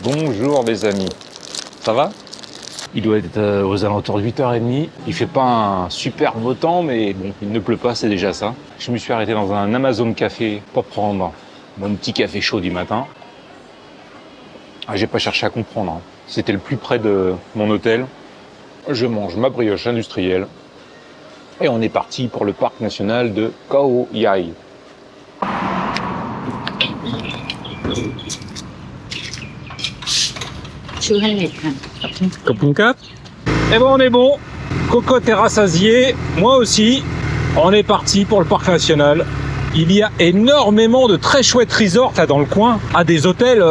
Bonjour les amis, ça va? Il doit être aux alentours de 8h30. Il fait pas un super beau temps, mais bon, il ne pleut pas, c'est déjà ça. Je me suis arrêté dans un Amazon Café pour prendre mon petit café chaud du matin. Ah, j'ai pas cherché à comprendre, hein. C'était le plus près de mon hôtel. Je mange ma brioche industrielle. Et on est parti pour le parc national de Khao Yai. Kopungkat. Et bon, on est bon. Cocotte est rassasiée, moi aussi. On est parti pour le parc national. Il y a énormément de très chouettes resorts là dans le coin, à des hôtels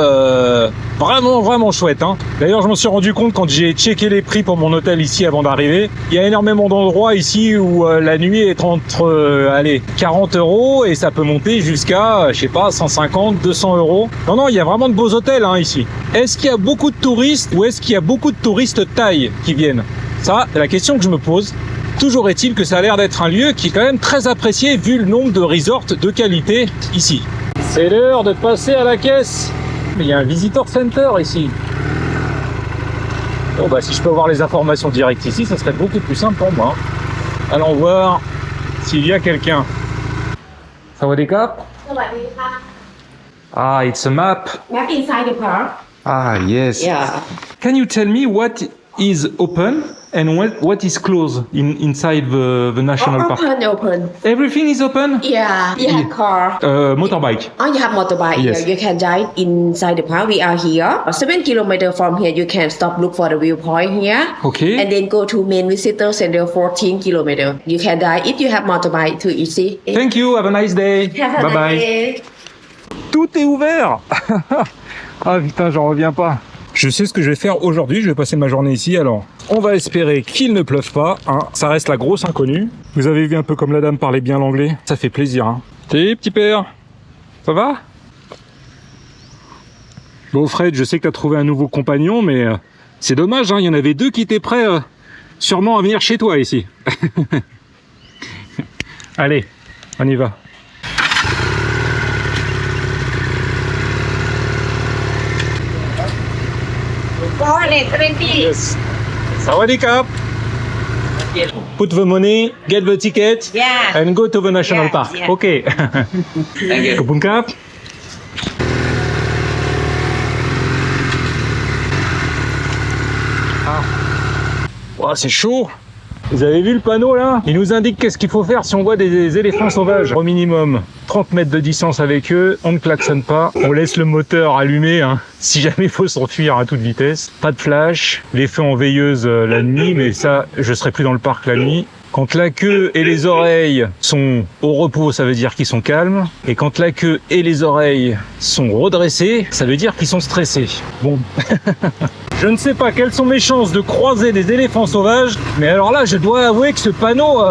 vraiment chouettes, hein. D'ailleurs, je m'en suis rendu compte quand j'ai checké les prix pour mon hôtel ici avant d'arriver. Il y a énormément d'endroits ici où la nuit est entre 40 € et ça peut monter jusqu'à, je sais pas, 150, 200 €. Non, il y a vraiment de beaux hôtels hein, ici. Est-ce qu'il y a beaucoup de touristes ou est-ce qu'il y a beaucoup de touristes thaïs qui viennent? Ça, c'est la question que je me pose. Toujours est-il que ça a l'air d'être un lieu qui est quand même très apprécié vu le nombre de resorts de qualité ici. C'est l'heure de passer à la caisse. Mais il y a un visitor center ici. Bon bah si je peux avoir les informations directes ici, ça serait beaucoup plus simple pour moi. Allons voir s'il y a quelqu'un. Sawadee-ka. Ah, it's a map. Map inside the park. Ah, yes. Yeah. Can you tell me what is open and what is closed inside the national park? Open. Everything is open? Yeah. You have car. Motorbike. Oh, you have motorbike Yes. here. You can drive inside the park. We are here. 7 kilometers from here. You can stop, look for the viewpoint here. Okay. And then go to main visitor center 14 kilometers. You can drive if you have motorbike too easy. Thank you, have a nice day. Have a Bye bye. nice day. Tout est ouvert. Ah putain, j'en reviens pas. Je sais ce que je vais faire aujourd'hui, je vais passer ma journée ici. Alors, on va espérer qu'il ne pleuve pas, hein. Ça reste la grosse inconnue. Vous avez vu un peu comme la dame parlait bien l'anglais. Ça fait plaisir, hein. Salut petit père, ça va? Bon Fred, je sais que tu as trouvé un nouveau compagnon, mais c'est dommage, hein. Il y en avait deux qui étaient prêts sûrement à venir chez toi ici. Allez, on y va. Yes. Sawadee-ka. Put the money, get the ticket, Yeah. and go to the national Yeah, park. yeah. Okay. Thank you. Kopungkat. Ah. Oh, c'est chaud. Vous avez vu le panneau là? Il nous indique qu'est-ce qu'il faut faire si on voit des éléphants sauvages. Au minimum 30 mètres de distance avec eux, on ne klaxonne pas, on laisse le moteur allumé hein, si jamais il faut s'enfuir à toute vitesse. Pas de flash, les feux en veilleuse la nuit, mais ça je serai plus dans le parc la nuit. Quand la queue et les oreilles sont au repos, ça veut dire qu'ils sont calmes. Et quand la queue et les oreilles sont redressées, ça veut dire qu'ils sont stressés. Bon. Je ne sais pas quelles sont mes chances de croiser des éléphants sauvages, mais alors là, je dois avouer que ce panneau,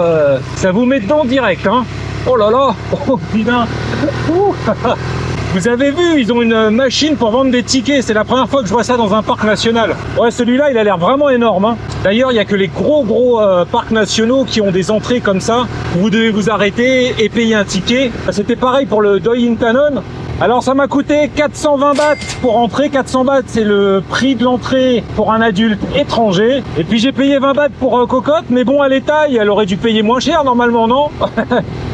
ça vous met dedans direct, hein. Oh là là, oh putain. Ouh. Vous avez vu, ils ont une machine pour vendre des tickets. C'est la première fois que je vois ça dans un parc national. Ouais, celui-là, il a l'air vraiment énorme, hein. D'ailleurs, il n'y a que les gros parcs nationaux qui ont des entrées comme ça. Vous devez vous arrêter et payer un ticket. C'était pareil pour le Doi Inthanon. Alors ça m'a coûté 420 bahts pour entrer. 400 bahts, c'est le prix de l'entrée pour un adulte étranger. Et puis j'ai payé 20 bahts pour Cocotte, mais bon, à l'État, elle aurait dû payer moins cher normalement, non?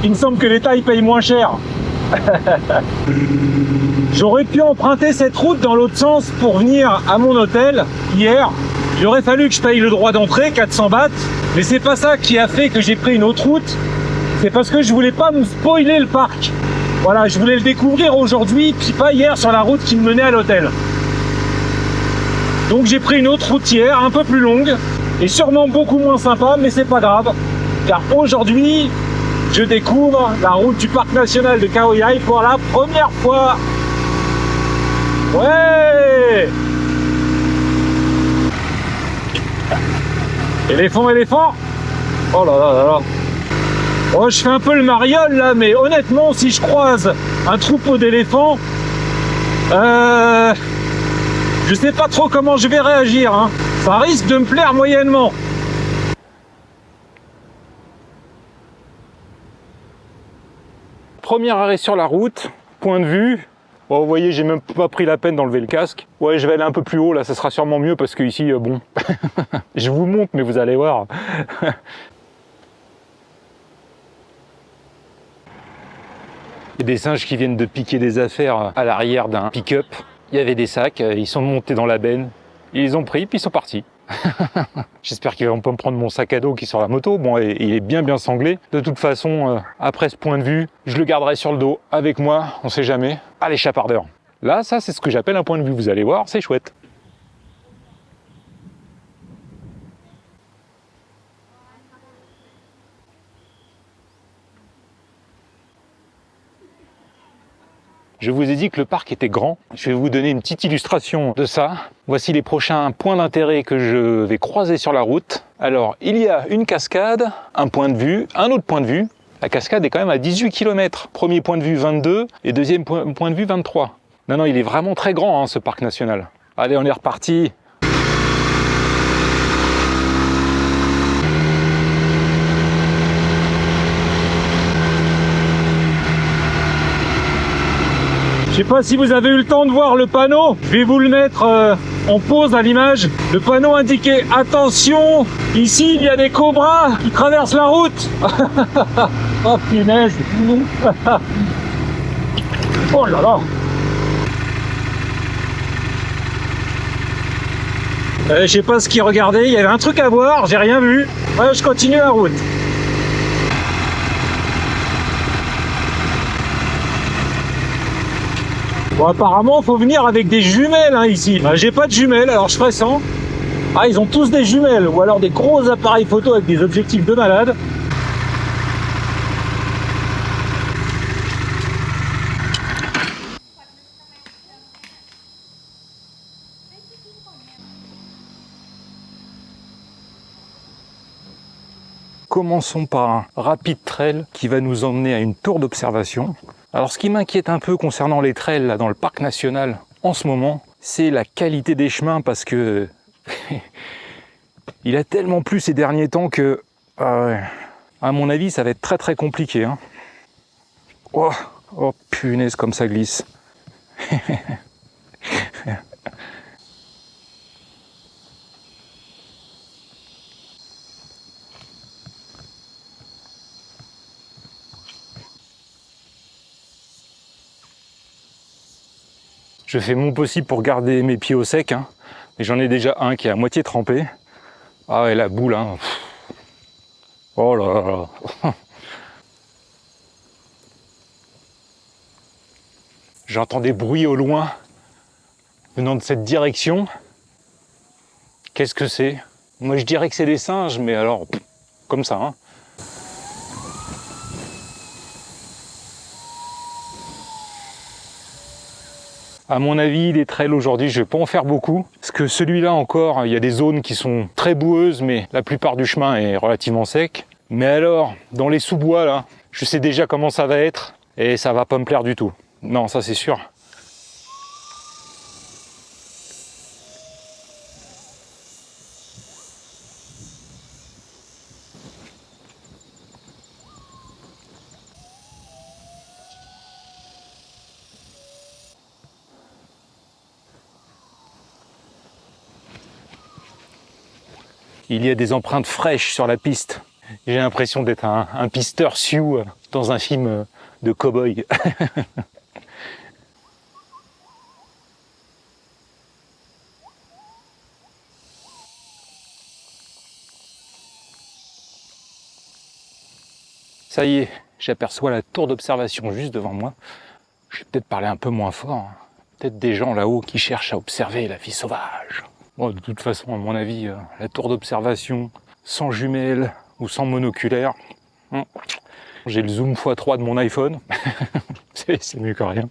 Il me semble que l'État, il paye moins cher. J'aurais pu emprunter cette route dans l'autre sens pour venir à mon hôtel hier. Il aurait fallu que je paye le droit d'entrée, 400 bahts. Mais c'est pas ça qui a fait que j'ai pris une autre route. C'est parce que je voulais pas me spoiler le parc. Voilà, je voulais le découvrir aujourd'hui, puis pas hier sur la route qui me menait à l'hôtel. Donc j'ai pris une autre route hier, un peu plus longue, et sûrement beaucoup moins sympa, mais c'est pas grave. Car aujourd'hui, je découvre la route du parc national de Khao Yai pour la première fois. Ouais! Éléphant, éléphant! Oh là là là là! Oh, je fais un peu le mariole là, mais honnêtement, si je croise un troupeau d'éléphants, je sais pas trop comment je vais réagir, hein. Ça risque de me plaire moyennement. Premier arrêt sur la route, point de vue, Bon, vous voyez, j'ai même pas pris la peine d'enlever le casque. Ouais, je vais aller un peu plus haut, là, ça sera sûrement mieux parce que ici, bon, je vous montre, mais vous allez voir. Il y a des singes qui viennent de piquer des affaires à l'arrière d'un pick-up. Il y avait des sacs, ils sont montés dans la benne, ils les ont pris, puis ils sont partis. J'espère qu'ils vont pas me prendre mon sac à dos qui est sur la moto. Bon, il est bien sanglé. De toute façon, après ce point de vue, je le garderai sur le dos avec moi, on sait jamais. Allez, chapardeur. Là, ça, c'est ce que j'appelle un point de vue. Vous allez voir, c'est chouette. Je vous ai dit que le parc était grand. Je vais vous donner une petite illustration de ça. Voici les prochains points d'intérêt que je vais croiser sur la route. Alors, il y a une cascade, un point de vue, un autre point de vue. La cascade est quand même à 18 km. Premier point de vue 22 et deuxième point de vue 23. Non, il est vraiment très grand, hein, ce parc national. Allez, on est reparti. Je sais pas si vous avez eu le temps de voir le panneau, je vais vous le mettre en pause à l'image. Le panneau indiquait « Attention, ici il y a des cobras qui traversent la route !» Oh punaise. Oh là là. Je sais pas ce qu'ils regardaient, il y avait un truc à voir, j'ai rien vu. Ouais, je continue la route. Bon, apparemment, faut venir avec des jumelles hein, ici. J'ai pas de jumelles, alors je ferai sans. Ah, ils ont tous des jumelles, ou alors des gros appareils photo avec des objectifs de malade. Commençons par un rapide trail qui va nous emmener à une tour d'observation. Alors ce qui m'inquiète un peu concernant les trails là, dans le parc national en ce moment, c'est la qualité des chemins parce que il a tellement plu ces derniers temps que à mon avis ça va être très compliqué. Hein. Oh punaise comme ça glisse. Je fais mon possible pour garder mes pieds au sec, hein, mais j'en ai déjà un qui est à moitié trempé. Ah ouais, la boule, hein. Oh là là. J'entends des bruits au loin venant de cette direction. Qu'est-ce que c'est? Moi je dirais que c'est des singes, mais alors, comme ça, hein. À mon avis, les trails aujourd'hui, je vais pas en faire beaucoup. Parce que celui-là encore, il y a des zones qui sont très boueuses, mais la plupart du chemin est relativement sec. Mais alors, dans les sous-bois, là, je sais déjà comment ça va être. Et ça va pas me plaire du tout. Non, ça c'est sûr. Il y a des empreintes fraîches sur la piste. J'ai l'impression d'être un pisteur Sioux dans un film de cow-boy. Ça y est, j'aperçois la tour d'observation juste devant moi. Je vais peut-être parler un peu moins fort. Hein. Peut-être des gens là-haut qui cherchent à observer la vie sauvage. Bon, de toute façon, à mon avis, la tour d'observation, sans jumelles ou sans monoculaire, j'ai le zoom x3 de mon iPhone, c'est mieux que rien.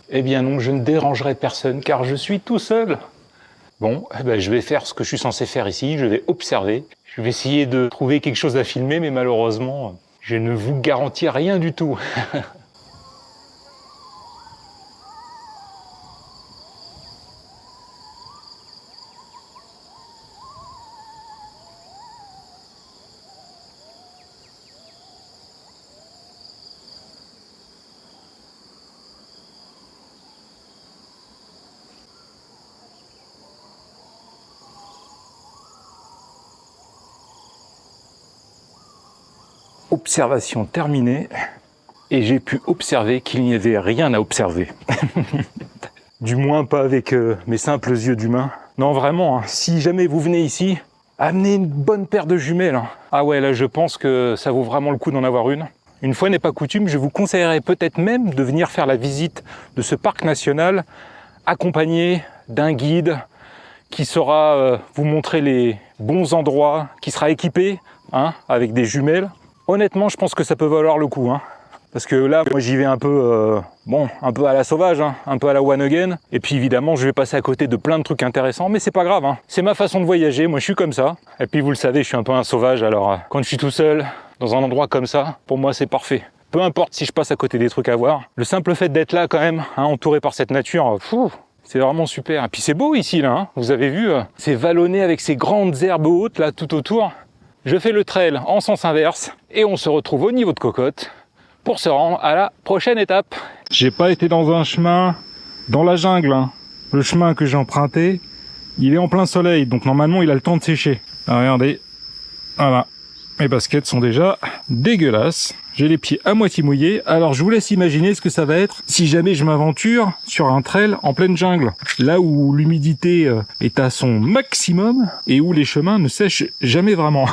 Eh bien non, je ne dérangerai personne car je suis tout seul. Bon, eh ben, je vais faire ce que je suis censé faire ici, je vais observer. Je vais essayer de trouver quelque chose à filmer, mais malheureusement, je ne vous garantis rien du tout. Observation terminée. Et j'ai pu observer qu'il n'y avait rien à observer. Du moins pas avec mes simples yeux d'humain. Non vraiment, hein, si jamais vous venez ici, amenez une bonne paire de jumelles. Hein. Ah ouais, là je pense que ça vaut vraiment le coup d'en avoir une. Une fois n'est pas coutume, je vous conseillerais peut-être même de venir faire la visite de ce parc national accompagné d'un guide qui saura vous montrer les bons endroits, qui sera équipé hein, avec des jumelles. Honnêtement, je pense que ça peut valoir le coup. Hein. Parce que là, moi j'y vais un peu, un peu à la sauvage, hein, un peu à la one again. Et puis évidemment, je vais passer à côté de plein de trucs intéressants, mais c'est pas grave. Hein. C'est ma façon de voyager, moi je suis comme ça. Et puis vous le savez, je suis un peu un sauvage, alors quand je suis tout seul, dans un endroit comme ça, pour moi c'est parfait. Peu importe si je passe à côté des trucs à voir. Le simple fait d'être là quand même, hein, entouré par cette nature, c'est vraiment super. Et puis c'est beau ici, là, hein. Vous avez vu, c'est vallonné avec ces grandes herbes hautes là tout autour. Je fais le trail en sens inverse et on se retrouve au niveau de Cocotte pour se rendre à la prochaine étape. J'ai pas été dans un chemin dans la jungle. Hein. Le chemin que j'ai emprunté, il est en plein soleil, donc normalement il a le temps de sécher. Ah, regardez, voilà, mes baskets sont déjà dégueulasses. J'ai les pieds à moitié mouillés, alors je vous laisse imaginer ce que ça va être si jamais je m'aventure sur un trail en pleine jungle. Là où l'humidité est à son maximum et où les chemins ne sèchent jamais vraiment.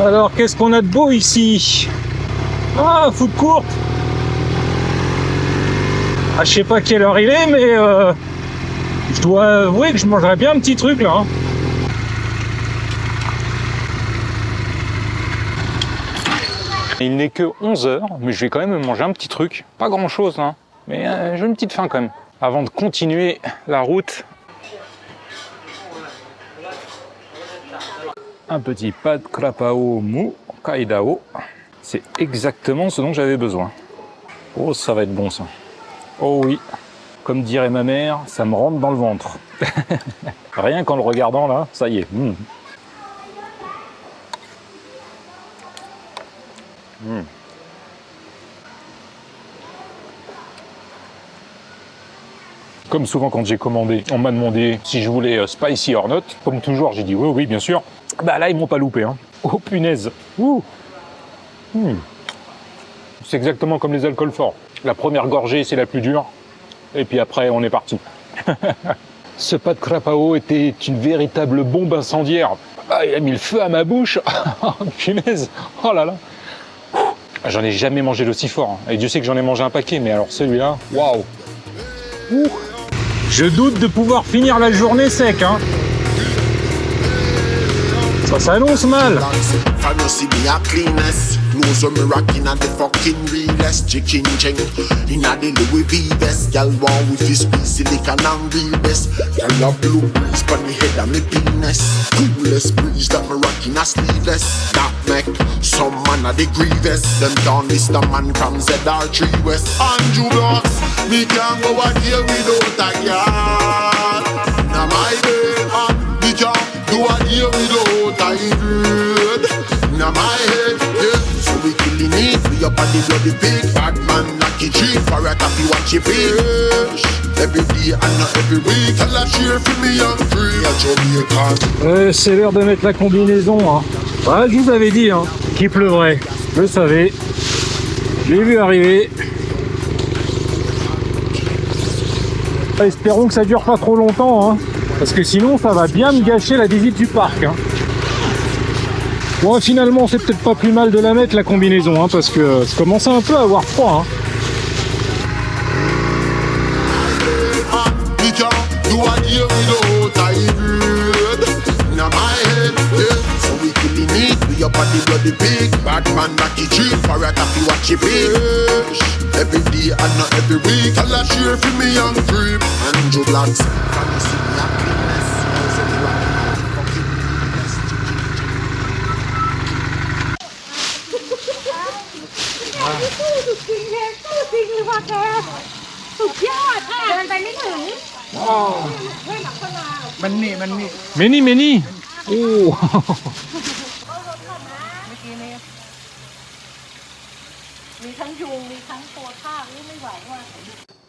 Alors, qu'est-ce qu'on a de beau ici? Ah, food court. Ah, je sais pas quelle heure il est, mais je dois avouer que je mangerais bien un petit truc là. Hein. Il n'est que 11 h, mais je vais quand même manger un petit truc. Pas grand chose, hein, mais j'ai une petite faim quand même. Avant de continuer la route. Un petit pad krapao mou kaidao. C'est exactement ce dont j'avais besoin. Oh, ça va être bon ça. Oh oui, comme dirait ma mère, ça me rentre dans le ventre. Rien qu'en le regardant là, ça y est. Comme souvent quand j'ai commandé, on m'a demandé si je voulais spicy or not. Comme toujours, j'ai dit oui, oui, bien sûr. Bah là, ils m'ont pas loupé. Hein. Oh punaise. C'est exactement comme les alcools forts. La première gorgée, c'est la plus dure. Et puis après, on est parti. Ce pad krapao était une véritable bombe incendiaire. Ah, il a mis le feu à ma bouche. Punaise. Oh là là. J'en ai jamais mangé d'aussi fort. Hein. Et Dieu sait que j'en ai mangé un paquet, mais alors celui-là, waouh. Je doute de pouvoir finir la journée sec, hein. Ça s'annonce mal. Clothes when me rockin' and the fucking realest chicken cheng. Inna the Louis V vest, gal want with his piece silicon and real best. Gal love blue breeze pon me head and me penis. Coolest breeze that me rockin' a sleeveless. That make some man a the grievous. Them down Mr. Man from ZR3 West. Andrew Blocks, me can't go a day without a girl. Now my bed, me can't do a day without a bird. Now my head, yeah. We killing it, we up on the bloody pig. Bad man, lucky tree, for a coffee, watch your fish. Every day and not every week. Tell a cheer for me and free. A Jamaican. C'est l'heure de mettre la combinaison. Hein. Ouais, je vous avais dit hein, qu'il pleuvrait. Je le savais. Je l'ai vu arriver. Espérons que ça dure pas trop longtemps. Hein, parce que sinon, ça va bien me gâcher la visite du parc. Hein. Bon, finalement, c'est peut-être pas plus mal de la mettre, la combinaison, hein, parce que ça commence un peu à avoir froid. Hein.สู้จริงเลยว่าแกสุดยอดเดินไปไม่ถึง Many, many. Oh.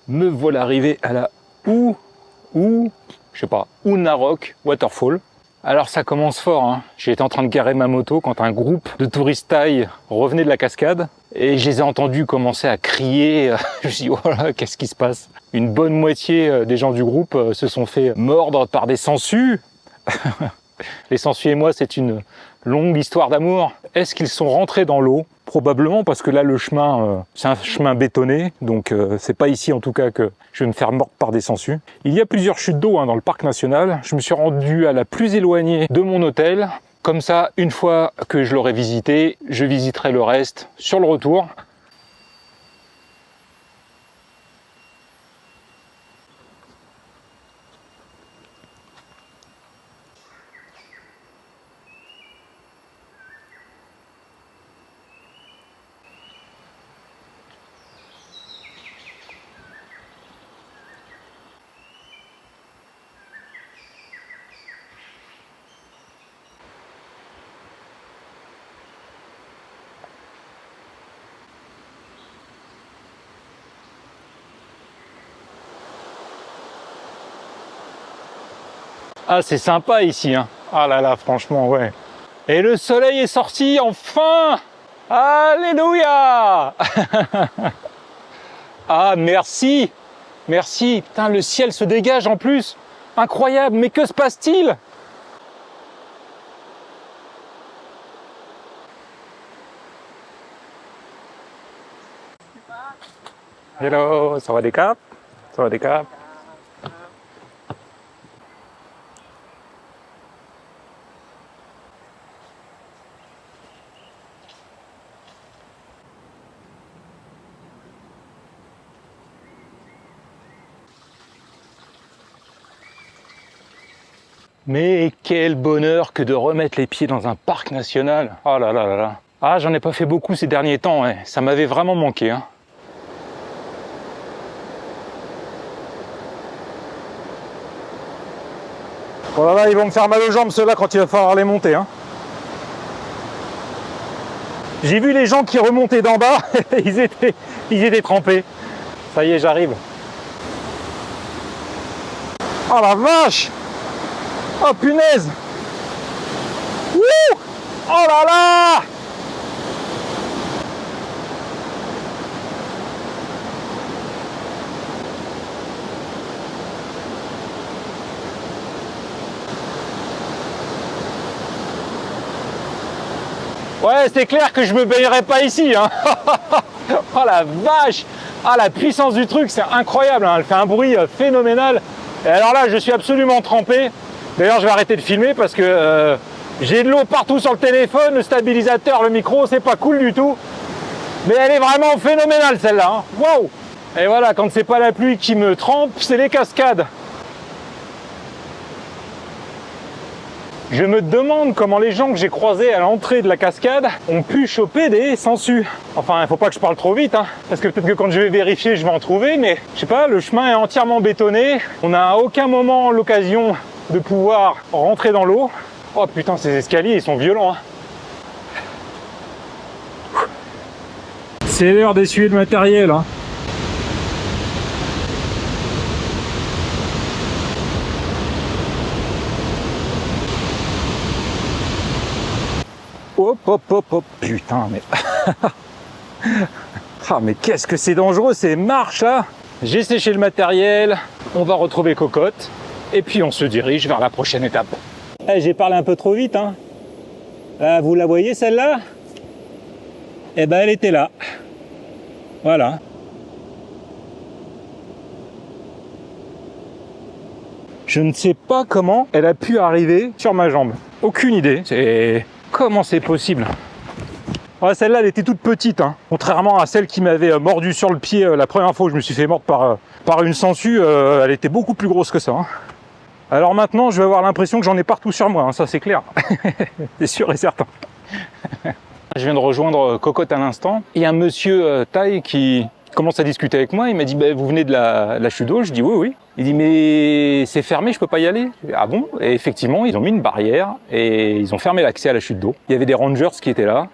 Me voilà arrivé à la je sais pas, Unarok Waterfall. Alors ça commence fort, hein. J'étais en train de garer ma moto quand un groupe de touristes thaïs revenait de la cascade et je les ai entendus commencer à crier. Je me suis dit, oh là, qu'est-ce qui se passe? Une bonne moitié des gens du groupe se sont fait mordre par des sangsues. Les sangsues et moi, c'est une longue histoire d'amour. Est-ce qu'ils sont rentrés dans l'eau? Probablement, parce que là, le chemin, c'est un chemin bétonné, donc c'est pas ici en tout cas que je vais me faire mordre par des sangsues. Il y a plusieurs chutes d'eau dans le parc national. Je me suis rendu à la plus éloignée de mon hôtel. Comme ça, une fois que je l'aurai visité, je visiterai le reste sur le retour. Ah, c'est sympa ici, hein. Ah là là, franchement, ouais. Et le soleil est sorti, enfin! Alléluia! Ah, merci! Merci! Putain, le ciel se dégage en plus! Incroyable, mais que se passe-t-il? Hello, ça va des caps? Ça va des caps? Mais quel bonheur que de remettre les pieds dans un parc national. Oh là là là là. Ah, j'en ai pas fait beaucoup ces derniers temps, ouais. Ça m'avait vraiment manqué, hein. Oh là là, ils vont me faire mal aux jambes ceux-là quand il va falloir les monter, hein. J'ai vu les gens qui remontaient d'en bas, ils étaient trempés. Ça y est, j'arrive. Oh la vache! Oh punaise! Wouh! Oh là là! Ouais, c'est clair que je me baignerai pas ici, hein. Oh la vache! Ah, la puissance du truc, c'est incroyable, hein. Elle fait un bruit phénoménal. Et alors là, je suis absolument trempé. D'ailleurs, je vais arrêter de filmer parce que j'ai de l'eau partout sur le téléphone, le stabilisateur, le micro, c'est pas cool du tout. Mais elle est vraiment phénoménale celle-là, hein. Waouh! Et voilà, quand c'est pas la pluie qui me trempe, c'est les cascades. Je me demande comment les gens que j'ai croisés à l'entrée de la cascade ont pu choper des sangsues. Enfin, il faut pas que je parle trop vite, hein, parce que peut-être que quand je vais vérifier, je vais en trouver, mais je sais pas, le chemin est entièrement bétonné. On n'a à aucun moment l'occasion de pouvoir rentrer dans l'eau. Oh putain, ces escaliers, ils sont violents, hein. C'est l'heure d'essuyer le matériel, hein. Hop, hop, hop, hop. Putain, mais... ah, mais qu'est-ce que c'est dangereux, ces marches, là. J'ai séché le matériel, on va retrouver Cocotte, et puis on se dirige vers la prochaine étape. Eh, j'ai parlé un peu trop vite, hein. Là, vous la voyez, celle-là? Eh ben, elle était là. Voilà. Je ne sais pas comment elle a pu arriver sur ma jambe. Aucune idée. C'est... Comment c'est possible? Ouais, celle-là, elle était toute petite, hein. Contrairement à celle qui m'avait mordu sur le pied la première fois où je me suis fait mordre par une sangsue, elle était beaucoup plus grosse que ça, hein. Alors maintenant, je vais avoir l'impression que j'en ai partout sur moi, hein, ça c'est clair. C'est sûr et certain. Je viens de rejoindre Cocotte à l'instant. Il y a un monsieur thaï qui commence à discuter avec moi, il m'a dit bah, vous venez de la chute d'eau, je dis oui, oui. Il dit mais c'est fermé, je peux pas y aller. Ah bon? Et effectivement, ils ont mis une barrière et ils ont fermé l'accès à la chute d'eau. Il y avait des rangers qui étaient là.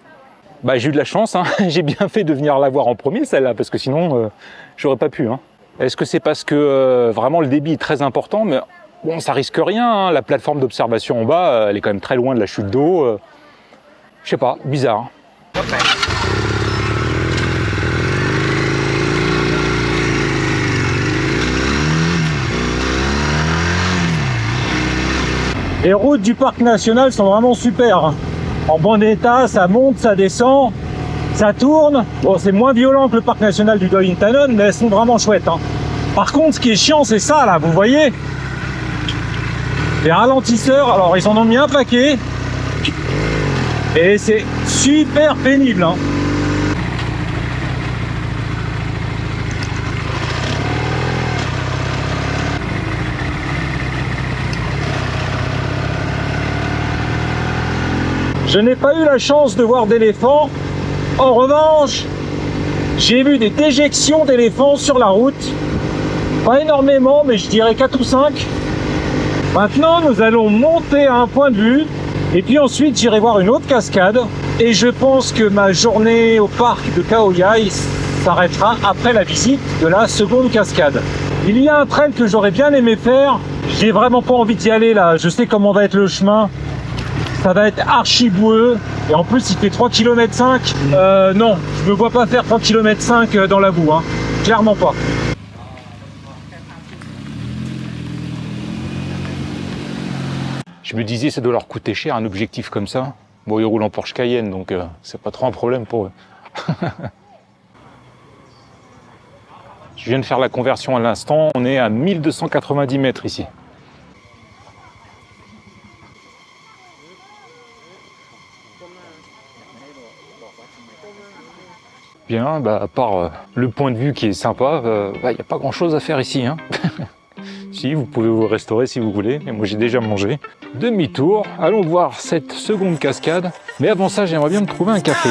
Bah, j'ai eu de la chance, hein. J'ai bien fait de venir la voir en premier celle-là, parce que sinon j'aurais pas pu. Hein. Est-ce que c'est parce que vraiment le débit est très important? Mais bon, ça risque rien, hein. La plateforme d'observation en bas, elle est quand même très loin de la chute d'eau. Je sais pas, bizarre. Les routes du parc national sont vraiment super. En bon état, ça monte, ça descend, ça tourne. Bon, c'est moins violent que le parc national du Doyintanon, mais elles sont vraiment chouettes. Hein. Par contre, ce qui est chiant, c'est ça, là, vous voyez? Les ralentisseurs, alors ils en ont mis un paquet. Et c'est super pénible. Hein. Je n'ai pas eu la chance de voir d'éléphants. En revanche, j'ai vu des déjections d'éléphants sur la route. Pas énormément, mais je dirais 4 ou 5. Maintenant, nous allons monter à un point de vue. Et puis ensuite, j'irai voir une autre cascade. Et je pense que ma journée au parc de Khao Yai s'arrêtera après la visite de la seconde cascade. Il y a un trail que j'aurais bien aimé faire. J'ai vraiment pas envie d'y aller là. Je sais comment va être le chemin. Ça va être archi boueux. Et en plus, il fait 3,5 km. Non, je me vois pas faire 3,5 km dans la boue. Hein. Clairement pas. Je me disais, ça doit leur coûter cher un objectif comme ça. Bon, ils roulent en Porsche Cayenne, donc c'est pas trop un problème pour eux. Je viens de faire la conversion à l'instant. On est à 1290 mètres ici. Bien, bah, à part le point de vue qui est sympa, il n'y a pas grand chose à faire ici. Hein. Si, vous pouvez vous restaurer si vous voulez, mais moi j'ai déjà mangé. Demi-tour, allons voir cette seconde cascade. Mais avant ça, j'aimerais bien me trouver un café.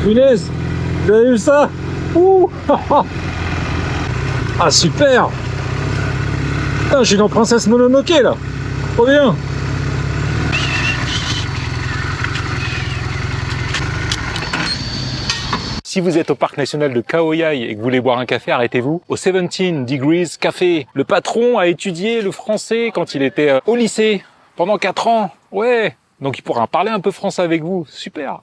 Punaise, vous avez vu ça? Ouh. Ah super. Ah, je suis dans Princesse Mononoke là. Trop bien. Si vous êtes au parc national de Khao Yai et que vous voulez boire un café, arrêtez-vous au 17 Degrees Café. Le patron a étudié le français quand il était au lycée pendant 4 ans. Ouais, donc il pourra parler un peu français avec vous. Super.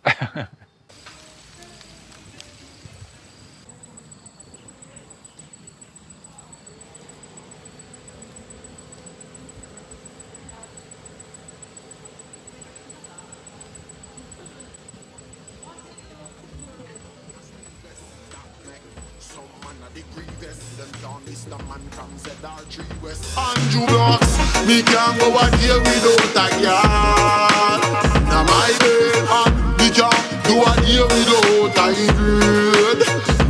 Andrew Blocks, me can't go a day without a girl. Now my day, me can't do a day without a girl.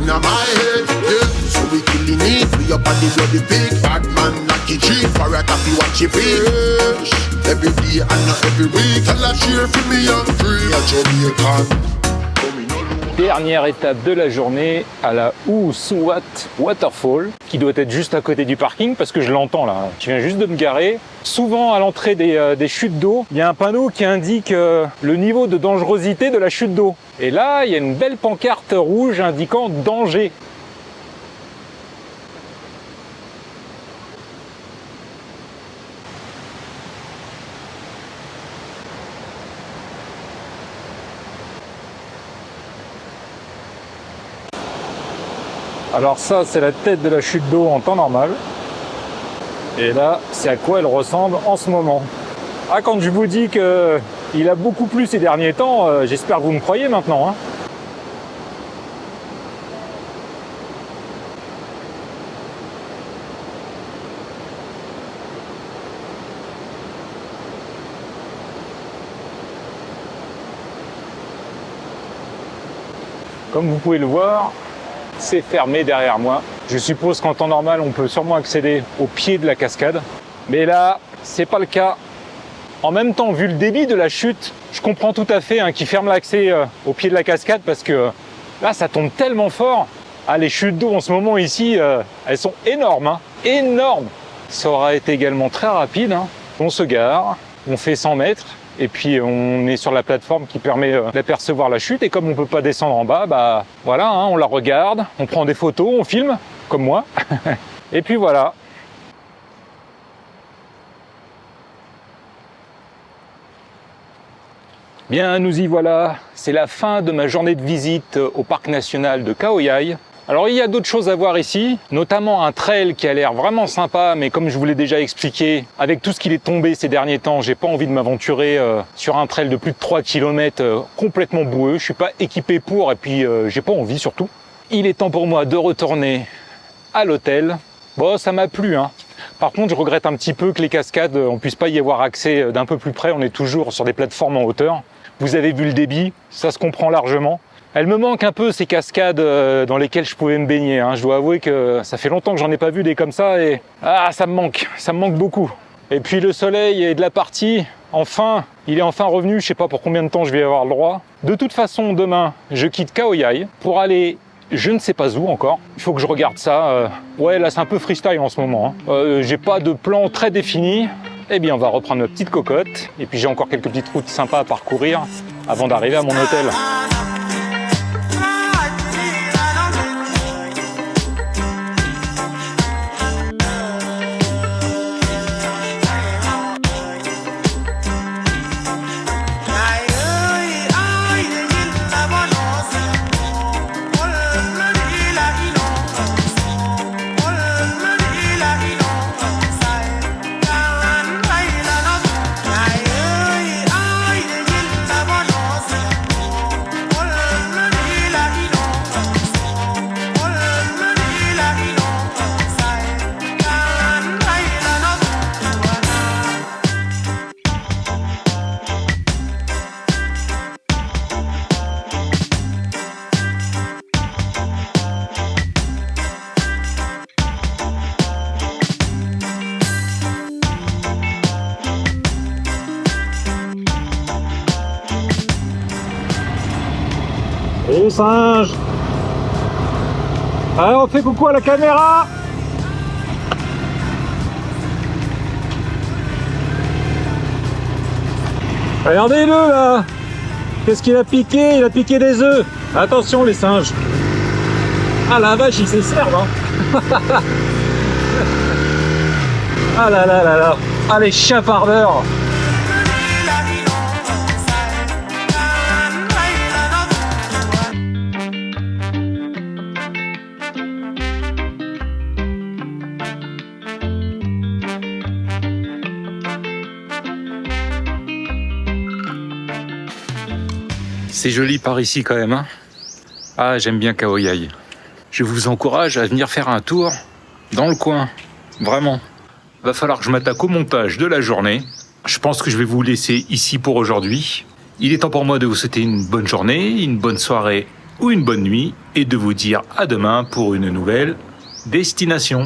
Now my head, yeah. So we killing it, we up on the bloody pig. Bad man lucky tree, for a coffee watch your fish. Every day and not every week, tell her cheer for me and free. A Jamaican, coming on. Dernière étape de la journée à la Ousouat Waterfall, qui doit être juste à côté du parking parce que je l'entends là. Je viens juste de me garer. Souvent à l'entrée des chutes d'eau, il y a un panneau qui indique le niveau de dangerosité de la chute d'eau. Et là, il y a une belle pancarte rouge indiquant danger. Alors ça, c'est la tête de la chute d'eau en temps normal. Et là, c'est à quoi elle ressemble en ce moment. Ah, quand je vous dis qu'il a beaucoup plu ces derniers temps, j'espère que vous me croyez maintenant, hein. Comme vous pouvez le voir, c'est fermé derrière moi. Je suppose qu'en temps normal, on peut sûrement accéder au pied de la cascade. Mais là, c'est pas le cas. En même temps, vu le débit de la chute, je comprends tout à fait qu'ils ferment l'accès au pied de la cascade parce que là, ça tombe tellement fort. Ah, les chutes d'eau en ce moment ici, elles sont énormes, hein. Énormes. Ça aura été également très rapide, hein. On se gare, on fait 100 mètres. Et puis on est sur la plateforme qui permet d'apercevoir la chute. Et comme on ne peut pas descendre en bas, bah voilà, hein, on la regarde, on prend des photos, on filme, comme moi. Et puis voilà. Bien, nous y voilà. C'est la fin de ma journée de visite au parc national de Khao Yai. Alors il y a d'autres choses à voir ici, notamment un trail qui a l'air vraiment sympa, mais comme je vous l'ai déjà expliqué, avec tout ce qu'il est tombé ces derniers temps, j'ai pas envie de m'aventurer sur un trail de plus de 3 km complètement boueux. Je suis pas équipé pour et puis j'ai pas envie surtout. Il est temps pour moi de retourner à l'hôtel. Bon, ça m'a plu, hein. Par contre, je regrette un petit peu que les cascades, on puisse pas y avoir accès d'un peu plus près. On est toujours sur des plateformes en hauteur. Vous avez vu le débit, ça se comprend largement. Elle me manque un peu ces cascades dans lesquelles je pouvais me baigner, hein. Je dois avouer que ça fait longtemps que j'en ai pas vu des comme ça et ça me manque beaucoup. Et puis le soleil est de la partie, enfin, il est enfin revenu, je sais pas pour combien de temps je vais avoir le droit. De toute façon, demain, je quitte Khao Yai pour aller je ne sais pas où encore. Il faut que je regarde ça. Ouais, là c'est un peu freestyle en ce moment, hein. J'ai pas de plan très défini. Eh bien, on va reprendre notre petite cocotte et puis j'ai encore quelques petites routes sympas à parcourir avant d'arriver à mon hôtel. Et singe. Allez, on fait coucou à la caméra. Regardez-le là. Qu'est-ce qu'il a piqué? Il a piqué des œufs. Attention les singes. Ah la vache, ils s'esservent, hein. Ah là là là là. Ah les chafardeurs. C'est joli par ici quand même, hein. Ah, j'aime bien Khao Yai. Je vous encourage à venir faire un tour dans le coin. Vraiment. Va falloir que je m'attaque au montage de la journée. Je pense que je vais vous laisser ici pour aujourd'hui. Il est temps pour moi de vous souhaiter une bonne journée, une bonne soirée ou une bonne nuit et de vous dire à demain pour une nouvelle destination.